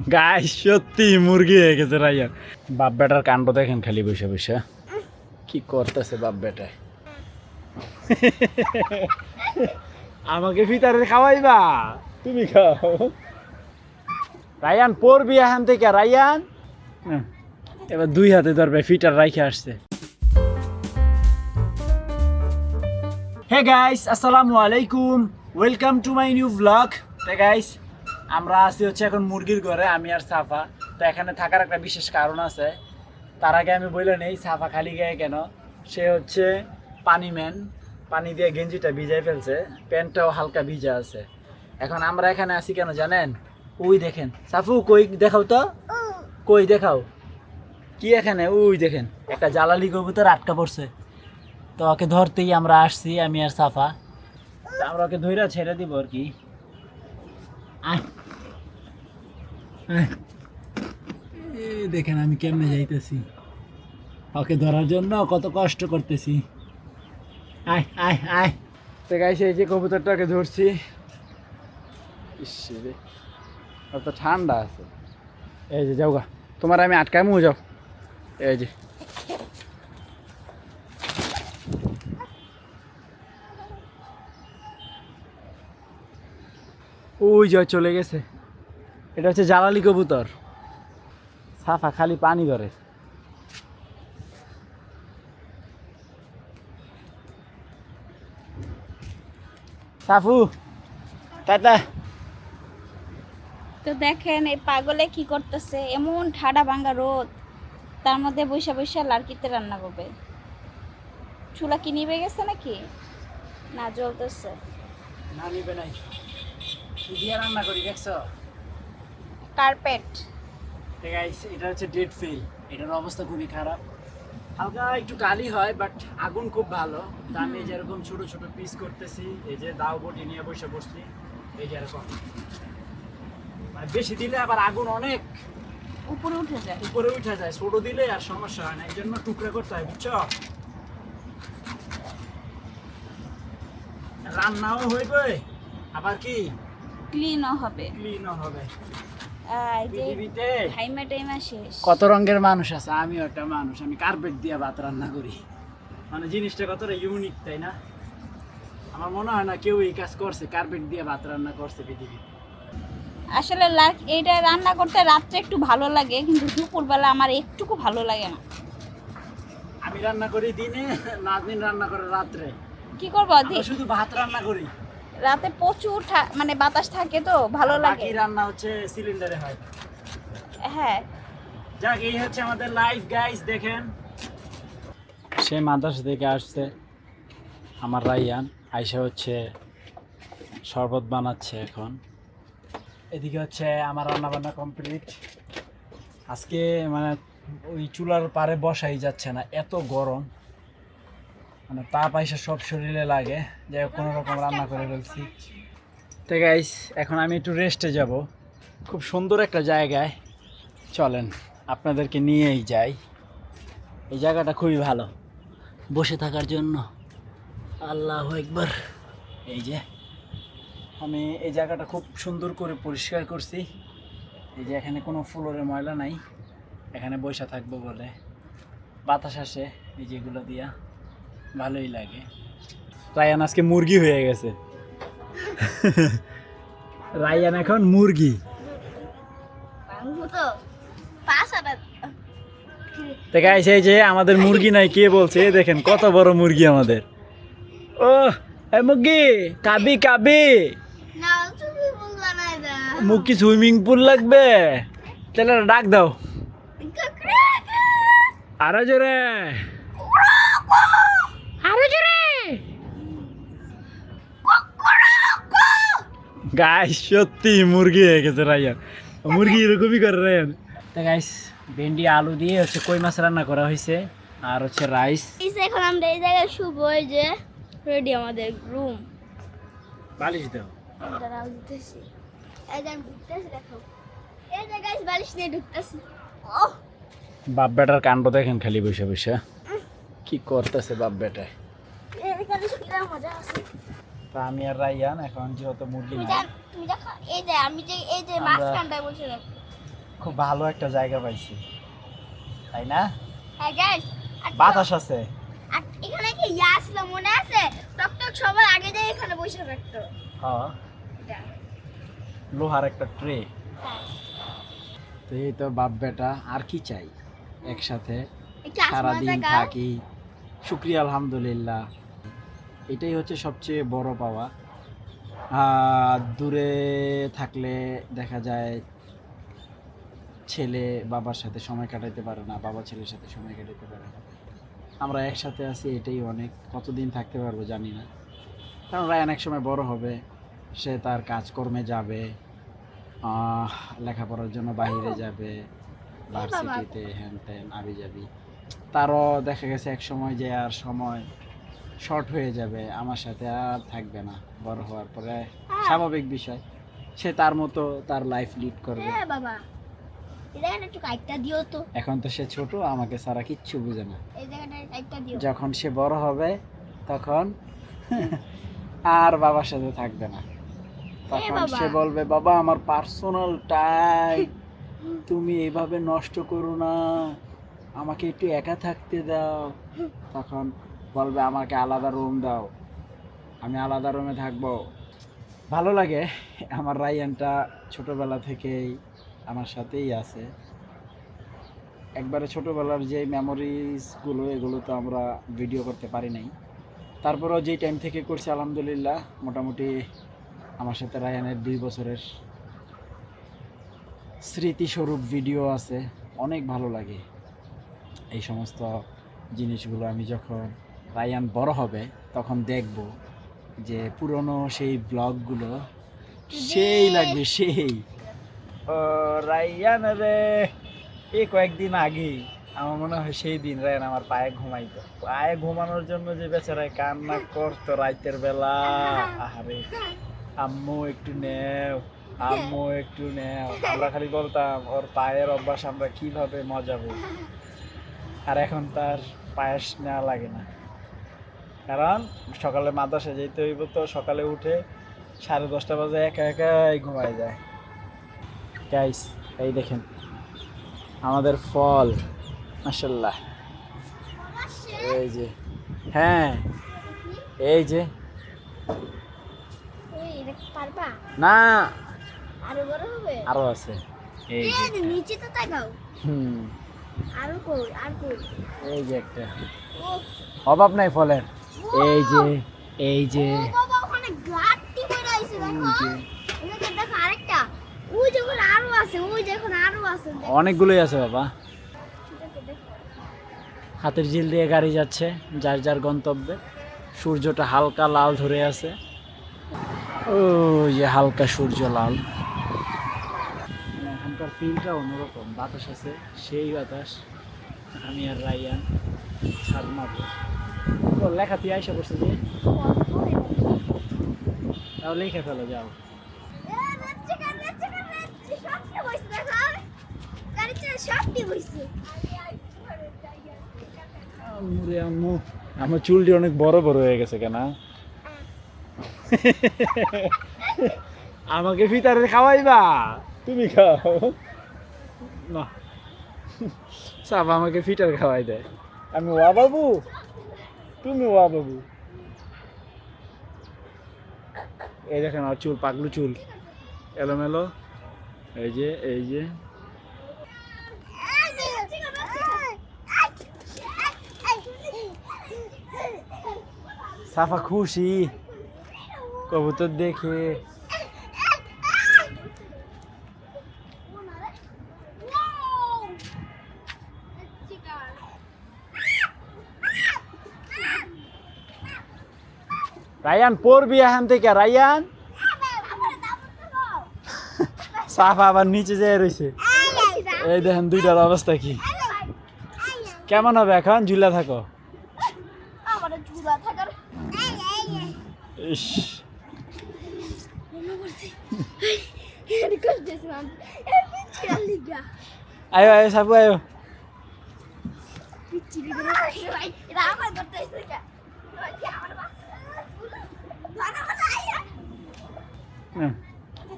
Guys সত্যি মুরগি হয়ে গেছে রাইয়ান। বাপ বেটার কাণ্ড দেখেন খালি বসে বসে কি করতেছে বাপ বেটায়। আমাকে ফিতারে খাওয়াইবা, তুমি খাও। রায়ান পড়বি এখান থেকে রায়ান। এবার দুই হাতে ধরবে, ফিটার রাইখে আসছে। হে গাইস, আসসালামু আলাইকুম, welcome to my new blog. Hey guys, আমরা আছি হচ্ছে এখন মুরগির ঘরে, আমি আর সাফা। তো এখানে থাকার একটা বিশেষ কারণ আছে। তার আগে আমি বলে নেই সাফা খালি গায়ে কেন। সে হচ্ছে পানিম্যান, পানি দিয়ে গেঞ্জিটা ভিজাই ফেলছে, প্যান্টটাও হালকা ভিজা আছে। এখন আমরা এখানে আছি কেন জানেন? ওই দেখেন সাফু, কই দেখাও তো, কই দেখাও কি এখানে। ওই দেখেন একটা জ্বালালি কবুতর আটকা পড়ছে। তো ওকে ধরতেই আমরা আসছি, আমি আর সাফা। আমরা ওকে ধইরা ছেড়ে দিব আর কি। দেখেন আমি কেমনে যাইতেছি, ওকে ধরার জন্য কত কষ্ট করতেছি। আয় আয় আয়। তো গাইস, এই যে কবুতরটাকে ধরছি। ইসরে অত ঠান্ডা আছে। এই যে যাও গা, তোমার আমি আটকামু, যাও। এই যে ওই যে চলে গেছে। এটা হচ্ছে জ্বালালি কবুতর। সাফা খালি পানি ধরে। সাফু টাটা। তো দেখেন এই পাগলে কি করতেছে, এমন ঠাডা ভাঙ্গা রোদ, তার মধ্যে বৈশা বৈশা লার্কিতে রান্না করবে। চুলা কি নিভে গেছে নাকি? না জ্বলতেছে। না নিবে নাই, কি দিয়ে রান্না করি দেখছো? কার্পেট। ঠিক আছে, এটা হচ্ছে ডেড ফেল। এটার অবস্থা খুবই খারাপ। হালকা একটু কালি হয়, বাট আগুন খুব ভালো। তা আমি যেরকম ছোট ছোট পিস করতেছি, এই যে দাও বটি নিয়ে বসে বসছি, এই যে এরকম। মানে বেশি দিলে আবার আগুন অনেক উপরে উঠে যায়। উপরে উঠে যায়, ছোট দিলে আর সমস্যা হয় না, এই জন্য টুকরা করতে হয়, বুঝছো? রান্নাও হইবে, আবার কি ক্লিনও হবে। ক্লিনও হবে। এই যে পৃথিবীতে টাইমে টাইমে শেষ। কত রঙের মানুষ আছে, আমিও একটা মানুষ। আমি কার্পেট দিয়ে ভাত রান্না করি। মানে জিনিসটা কতটা ইউনিক, তাই না? আমার মনে হয় না কেউ এই কাজ করছে, কার্পেট দিয়ে ভাত রান্না করছে পৃথিবীতে। আসলে এইটা রান্না করতে রাত্রে একটু ভালো লাগে, কিন্তু দুপুরবেলা আমার একটুকু ভালো লাগে না। আমি রান্না করি দিনে, নাজনীন রান্না করে রাত্রে। কি করবো, আমরা শুধু ভাত রান্না করি। রাতে প্রচুর মানে বাতাস থাকে, তো ভালো আর লাগে। বাকি রান্না হচ্ছে সিলিন্ডারে হয়। হ্যাঁ, যাক, এই হচ্ছে আমাদের লাইফ গাইস। দেখেন, সে মাদ্রাসা থেকে আসছে আমার রাইয়ান, আইসা হচ্ছে শরবত বানাচ্ছে এখন। এদিকে হচ্ছে আমার রান্না বান্না কমপ্লিট। আজকে মানে ওই চুলার পারে বসাই যাচ্ছে না, এত গরম। মানে তাপ আইসা সব শরীরে লাগে। যাই হোক, কোনো রকম রান্না করে ফেলছি। তো গাইস, এখন আমি একটু রেস্টে যাব, খুব সুন্দর একটা জায়গায়। চলেন আপনাদেরকে নিয়েই যাই। এই জায়গাটা খুবই ভালো বসে থাকার জন্য। আল্লাহু আকবার। এই যে আমি এই জায়গাটা খুব সুন্দর করে পরিষ্কার করছি। এই যে এখানে কোনো ফ্লোরে ময়লা নাই, এখানে বসে থাকবো বলে বাতাস আসে এই যেগুলো দিয়া, ভালোই লাগে। রায়ান আজকে মুরগি হয়ে গেছে। রায়ান এখন মুরগি। তো গাইস, এই যে আমাদের মুরগি নাই, কে বলছে? দেখেন কত বড় মুরগি আমাদের। ও এই মুরগি কাবি কাবি, মুরগি সুইমিং পুল লাগবে, তাহলে ডাক দাও আরো জোরে, আরো জোরে। গাইস সত্যি মুরগি হয়ে গেছে রায়ান। মুরগি এরকমই করে রায়ান। তো গাইস, ভেন্ডি আলু দিয়ে হচ্ছে কই মাছ রান্না করা হয়েছে, আর হচ্ছে রাইস। এখন আমরা এই জায়গায় শুভ, এই যে রেডি আমাদের রুম। বালিশ দাও। দাঁড়াও দিতেছি, এই যে আমি ঢুকতেছি, দেখো এই যে গাইস বালিশ নিয়ে ঢুকতেছি। ওহ, বাপ বেটার কাণ্ড দেখেন খালি বসে বসে কি করতেছে বাপ বেটায়। এখানে কি মজা আছে। তা আমি আর রায়ান এখন যেহেতু মুরগি নাই, তুমি দেখো এই যে আমি যে এই যে মাছ কান্দায় বসে রাখি। খুব ভালো একটা জায়গা পাইছি, তাই না? হ্যাঁ গাইস, বাতাস আছে। আর এখানে কি ইয়া ছিল মনে আছে? টকটক সবার আগে যাই এখানে বসে থাকতো। হ্যাঁ, এটা লোহার একটা ট্রে। হ্যাঁ। তো এই তো বাপ বেটা, আর কি চাই, একসাথে একটু আসমা সারাদিন জায়গা। থাকি, শুক্রিয়া আলহামদুলিল্লাহ, এটাই হচ্ছে সবচেয়ে বড় পাওয়া। দূরে থাকলে দেখা যায় ছেলে বাবার সাথে সময় কাটাতে পারে না, বাবা ছেলের সাথে সময় কাটাতে পারে না। আমরা একসাথে আছি, এটাই অনেক। কতদিন থাকতে পারবো জানি না, কারণ রায়ান এক সময় বড় হবে, সে তার কাজকর্মে যাবে, লেখাপড়ার জন্য বাইরে যাবে, ভার্সিটিতে হ্যান ত্যান আবি যাবি। তারও দেখা গেছে এক সময় যে আর সময় শর্ট হয়ে যাবে, আমার সাথে আর থাকবে না বড় হওয়ার পরে, স্বাভাবিক বিষয়। সে তার মতো তার লাইফ লিড করবে। হ্যাঁ বাবা, এটা একটু কাইটটা দিও তো। এখন তো সে ছোট, আমাকে ছাড়া কিচ্ছু বুঝে না। এই জায়গাটায় কাইটটা দিও। যখন সে বড় হবে তখন আর বাবার সাথে থাকবে না, তখন বাবা। সে বলবে বাবা আমার পার্সোনাল টাইম তুমি এভাবে নষ্ট করো না, আমাকে একটু একা থাকতে দাও। তখন বলবে আমাকে আলাদা রুম দাও, আমি আলাদা রুমে থাকবো। ভালো লাগে। আমার রায়ানটা ছোটবেলা থেকেই আমার সাথেই আছে। একবারে ছোটবেলার যে মেমোরিজগুলো, এগুলো তো আমরা ভিডিও করতে পারি নাই, তারপরেও যেই টাইম থেকে করছি আলহামদুলিল্লাহ, মোটামুটি আমার সাথে রায়ানের 2 বছরের স্মৃতিস্বরূপ ভিডিও আছে। অনেক ভালো লাগে এই সমস্ত জিনিসগুলো। আমি যখন রায়ান বড় হবে তখন দেখব যে পুরনো সেই ব্লগগুলো সেই লাগবে, সেই। ও রায়ান রে, এই কয়েকদিন আগেই আমার মনে হয় সেই দিন রায়ান আমার পায়ে ঘুমাইতো, পায়ে ঘুমানোর জন্য যে বেচারায় কান্না করতো রাতের বেলা। আহারে, আম্মু একটু নেও, আম্মু একটু নেও। আমরা খালি বলতাম ওর পায়ের অভ্যাস আমরা কিভাবে মজাবো। আর এখন তার পায়েস নেওয়া লাগে না, কারণ সকালে মাদ্রাসা যেতে হইব, তো সকালে উঠে 10:30 বাজে একা একাই ঘুমায় যায়। গাইস, এই দেখেন আমাদের ফল, মাশাআল্লাহ। এই যে, হ্যাঁ এই যে, এই এটা পারবা? না আরো বড় হবে? আরো আছে, এই যে এই নিচে তো তাকাও। হুম, আরো কই, আর কই? এই যে একটা, ও অভাব নাই ফলের। এই যে, এই যে, ও বাবা, ওখানে গাড়ি কইরা আইছে দেখো। এই যে, এই যে দেখো আরেকটা। ওই দেখুন আরো আছে, ওই দেখুন আরো আছে। দেখো, অনেকগুলোই আছে বাবা। দেখো, দেখো। হাতের ঝিল দিয়ে গাড়ি যাচ্ছে যার যার গন্তব্যে। সূর্যটা হালকা লাল ধরে আছে, ও যে হালকা সূর্য লাল। এখানকার ফিলটা অন্যরকম, বাতাস আছে সেই বাতাস। আমি আর রায়ান ছাদ মারবো। ও লেখা তুই আইসা পড়ছে যে, তাও লিখে ফেলো যাও। আম্মুরে আম্মু, আমার চুলটি অনেক বড় বড় হয়ে গেছে কেন? আমাকে ফিতারে খাওয়াইবা? তুমি খাও না, সব আমাকে ফিটার খাওয়াই দেয়। আমি ওয়া বাবু, তুমি ওয়া বাবু। এই দেখেন আমার চুল, পাগলু চুল, এলোমেলো। এই যে, এই যে, সাফা খুশি কবুতর দেখে। রায়ান পড়বি এখান থেকে, রায়ান। সাফা আবার নিচে যেয়ে রয়েছে। এই দেখেন দুইটার অবস্থা কি, কেমন হবে এখন? ঝুলা থাকো। ইস, আয়ো আয়ো সাবু আয়ো।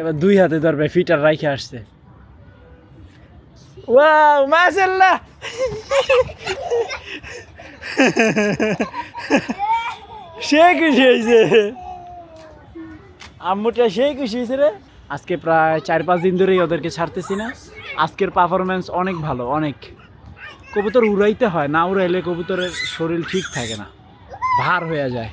এবার 2 হাতে ধরবে, ফিটার রাইখে আসছে। ওয়াও মাশাআল্লাহ সে খুশি হয়েছে আম্মুটা সেই খুশি হয়েছে রে আজকে প্রায় 4-5 দিন ধরেই ওদেরকে ছাড়তেছি না আজকের পারফরমেন্স অনেক ভালো অনেক কবুতর উড়াইতে হয় না উড়াইলে কবুতরের শরীর ঠিক থাকে না ভার হয়ে যায়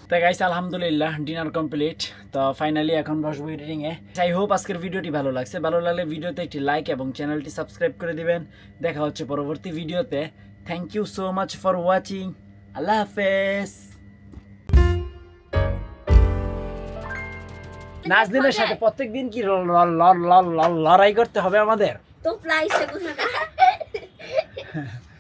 তো গাইস আলহামদুলিল্লাহ ডিনার কমপ্লিট তো ফাইনালি এখন বসবো এডিটিংয়ে আই হোপ আজকের ভিডিওটি ভালো লাগছে ভালো লাগলে ভিডিওতে একটি লাইক এবং চ্যানেলটি সাবস্ক্রাইব করে দিবেন দেখা হচ্ছে পরবর্তী ভিডিওতে thank you so much for watching আল্লাহ হাফেজ নাজনীনের সাথে প্রত্যেকদিন কি লড়াই করতে হবে আমাদের তো প্রাইস